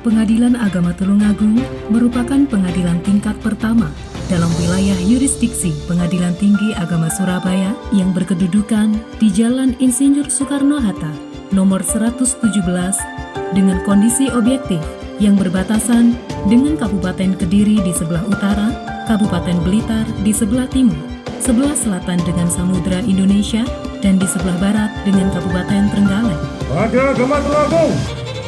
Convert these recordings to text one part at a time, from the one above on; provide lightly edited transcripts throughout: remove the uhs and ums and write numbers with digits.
Pengadilan Agama Tulungagung merupakan pengadilan tingkat pertama dalam wilayah yurisdiksi Pengadilan Tinggi Agama Surabaya yang berkedudukan di Jalan Insinyur Soekarno-Hatta nomor 117 dengan kondisi objektif yang berbatasan dengan Kabupaten Kediri di sebelah utara, Kabupaten Blitar di sebelah timur, sebelah selatan dengan Samudra Indonesia, dan di sebelah barat dengan Kabupaten Trenggalek. Pengadilan Agama Tulungagung,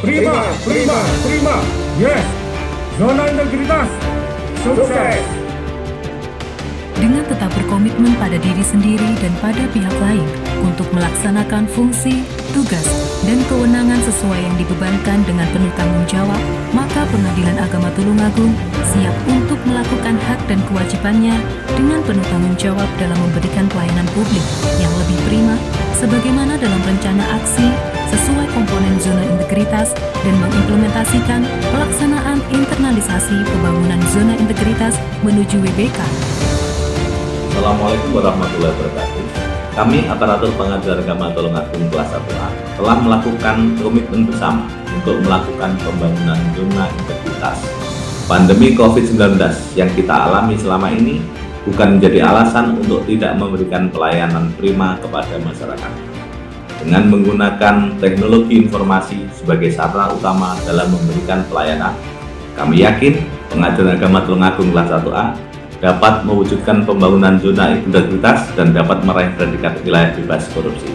prima, yes, zona integritas, sukses. Dengan tetap berkomitmen pada diri sendiri dan pada pihak lain untuk melaksanakan fungsi, tugas, dan kewenangan sesuai yang dibebankan dengan penuh tanggung jawab, maka Pengadilan Agama Tulungagung siap untuk melakukan hak dan kewajibannya dengan penuh tanggung jawab dalam memberikan pelayanan publik yang lebih prima, sebagaimana dalam rencana aksi sesuai komponen zona integritas dan mengimplementasikan pelaksanaan internalisasi pembangunan zona integritas menuju WBK. Assalamualaikum warahmatullahi wabarakatuh. Kami aparatur Pengadilan Agama Tulungagung kelas 1A telah melakukan komitmen bersama untuk melakukan pembangunan zona integritas. Pandemi COVID-19 yang kita alami selama ini bukan menjadi alasan untuk tidak memberikan pelayanan prima kepada masyarakat. Dengan menggunakan teknologi informasi sebagai sarana utama dalam memberikan pelayanan, kami yakin Pengadilan Agama Tulungagung kelas 1A dapat mewujudkan pembangunan zona integritas dan dapat meraih predikat wilayah bebas korupsi.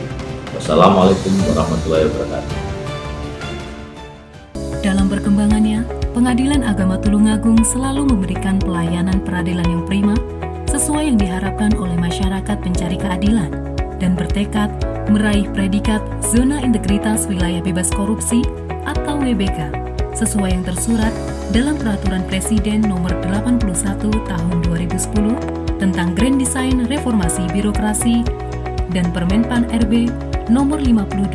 Wassalamualaikum warahmatullahi wabarakatuh. Dalam perkembangannya, Pengadilan Agama Tulungagung selalu memberikan pelayanan peradilan yang prima sesuai yang diharapkan oleh masyarakat pencari keadilan dan bertekad meraih predikat Zona Integritas Wilayah Bebas Korupsi atau WBK sesuai yang tersurat dalam Peraturan Presiden Nomor 81 Tahun 2010 tentang Grand Design Reformasi Birokrasi dan Permenpan RB Nomor 52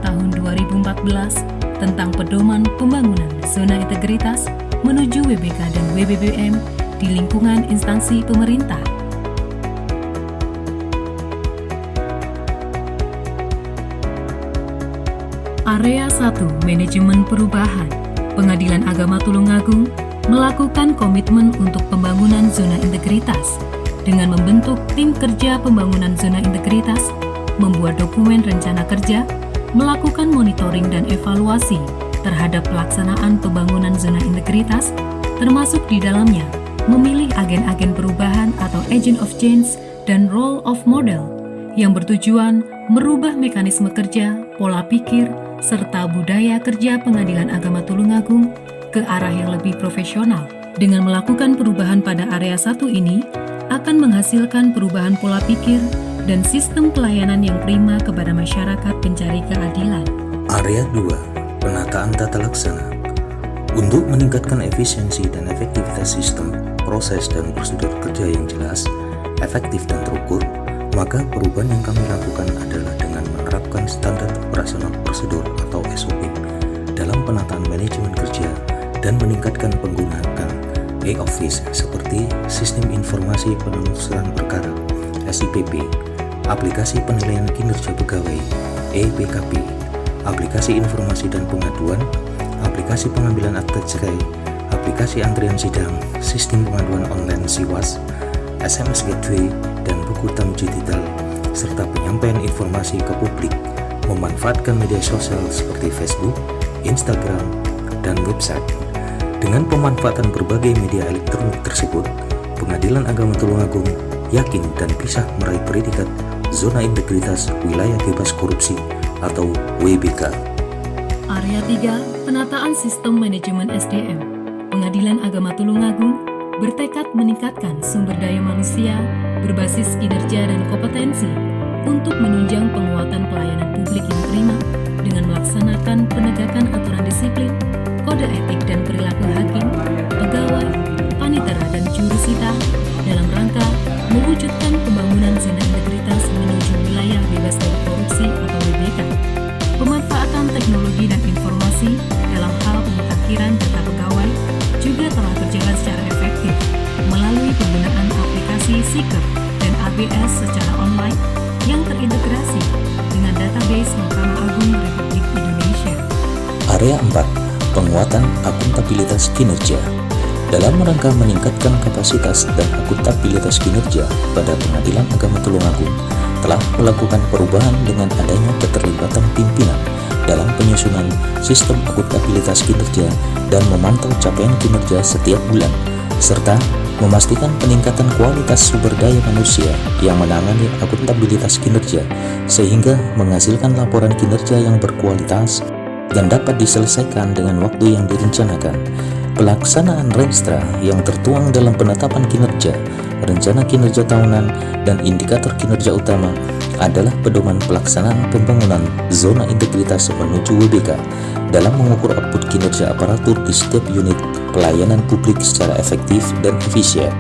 Tahun 2014 tentang Pedoman Pembangunan Zona Integritas menuju WBK dan WBBM di lingkungan instansi pemerintah. Area 1 Manajemen Perubahan. Pengadilan Agama Tulungagung melakukan komitmen untuk pembangunan zona integritas dengan membentuk tim kerja pembangunan zona integritas, membuat dokumen rencana kerja, melakukan monitoring dan evaluasi terhadap pelaksanaan pembangunan zona integritas, termasuk di dalamnya memilih agen-agen perubahan atau agent of change dan role of model yang bertujuan merubah mekanisme kerja, pola pikir, serta budaya kerja Pengadilan Agama Tulungagung ke arah yang lebih profesional. Dengan melakukan perubahan pada area 1 ini, akan menghasilkan perubahan pola pikir dan sistem pelayanan yang prima kepada masyarakat pencari keadilan. Area 2, penataan tata laksana. Untuk meningkatkan efisiensi dan efektivitas sistem, proses dan prosedur kerja yang jelas, efektif dan terukur, maka perubahan yang kami lakukan adalah dengan menerapkan standar operasional prosedur atau SOP dalam penataan manajemen kerja dan meningkatkan penggunaan e-office seperti Sistem Informasi Penelusuran Perkara (SIPP), aplikasi penilaian kinerja pegawai (EPKP), aplikasi informasi dan pengaduan, aplikasi pengambilan akta cerai, aplikasi antrian sidang, sistem pengaduan online SIWAS, SMS Gateway, dan buku tamu digital, serta penyampaian informasi ke publik, memanfaatkan media sosial seperti Facebook, Instagram, dan website. Dengan pemanfaatan berbagai media elektronik tersebut, Pengadilan Agama Tulungagung yakin dan bisa meraih predikat Zona Integritas Wilayah Bebas Korupsi atau WBK. Area 3, penataan sistem manajemen SDM. Pengadilan Agama Tulungagung bertekad meningkatkan sumber daya manusia berbasis kinerja dan kompetensi untuk menunjang penguatan pelayanan publik yang prima dengan melaksanakan penegakan aturan disiplin, kode etik dan perilaku hakim, pegawai, panitera dan jurusita dalam rangka mewujudkan pembangunan zona integritas menuju wilayah bebas dari korupsi atau WBK. Pemanfaatan teknologi dan informasi dalam hal pemutakhiran data pegawai juga telah berjalan secara efektif melalui penggunaan aplikasi Seeker dan ABS secara online yang terintegrasi dengan database Mahkamah Agung Republik Indonesia. Area 4, penguatan penguatan akuntabilitas kinerja. Dalam rangka meningkatkan kapasitas dan akuntabilitas kinerja pada Pengadilan Agama Tulungagung telah melakukan perubahan dengan adanya keterlibatan pimpinan dalam penyusunan sistem akuntabilitas kinerja dan memantau capaian kinerja setiap bulan, serta memastikan peningkatan kualitas sumber daya manusia yang menangani akuntabilitas kinerja sehingga menghasilkan laporan kinerja yang berkualitas dan dapat diselesaikan dengan waktu yang direncanakan. Pelaksanaan Renstra yang tertuang dalam penetapan kinerja, rencana kinerja tahunan, dan indikator kinerja utama adalah pedoman pelaksanaan pembangunan zona integritas menuju WBK dalam mengukur output kinerja aparatur di setiap unit pelayanan publik secara efektif dan efisien.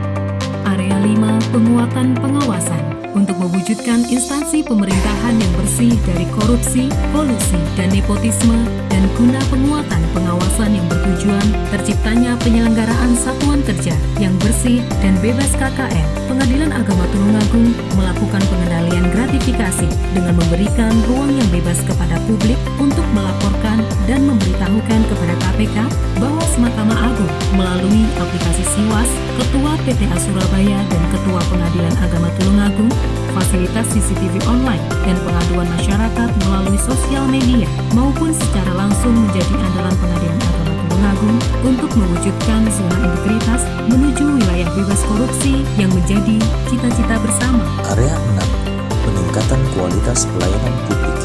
Area 5, penguatan pengawasan untuk mewujudkan instansi pemerintahan yang bersih dari korupsi, kolusi, dan nepotisme, dan guna penguatan pengawasan yang bertujuan terciptanya penyelenggaraan satuan kerja yang bersih dan bebas KKN. Pengadilan Agama Tulungagung melakukan pengendalian gratifikasi dengan memberikan ruang yang bebas kepada publik untuk melaporkan dan memberitahukan kepada KPK bahwa Mahkamah Agung melalui aplikasi Siwas, Ketua PTA Surabaya dan Ketua Pengadilan Agama Tulungagung, fasilitas CCTV online, dan pengaduan masyarakat melalui sosial media maupun secara langsung menjadi andalan Pengadilan Agama Tulungagung untuk mewujudkan zona integritas menuju wilayah bebas korupsi yang menjadi cita-cita bersama. Area 6, peningkatan kualitas pelayanan publik.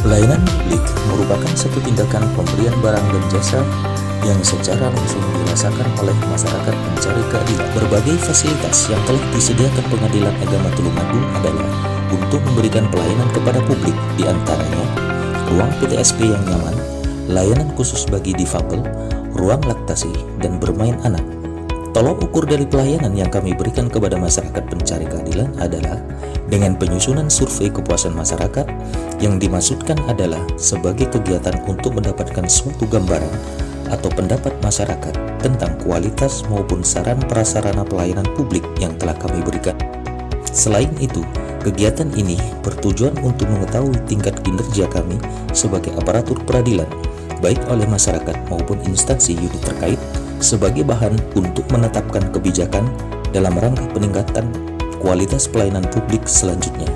Pelayanan publik merupakan satu tindakan pemberian barang dan jasa yang secara langsung dirasakan oleh masyarakat pencari keadilan. Berbagai fasilitas yang telah disediakan Pengadilan Agama Tulungagung adalah untuk memberikan pelayanan kepada publik, di antaranya ruang PTSP yang nyaman, layanan khusus bagi difabel, ruang laktasi, dan bermain anak. Tolok ukur dari pelayanan yang kami berikan kepada masyarakat pencari keadilan adalah dengan penyusunan survei kepuasan masyarakat yang dimaksudkan adalah sebagai kegiatan untuk mendapatkan suatu gambaran atau pendapat masyarakat tentang kualitas maupun saran prasarana pelayanan publik yang telah kami berikan. Selain itu, kegiatan ini bertujuan untuk mengetahui tingkat kinerja kami sebagai aparatur peradilan, baik oleh masyarakat maupun instansi unit terkait, sebagai bahan untuk menetapkan kebijakan dalam rangka peningkatan kualitas pelayanan publik selanjutnya.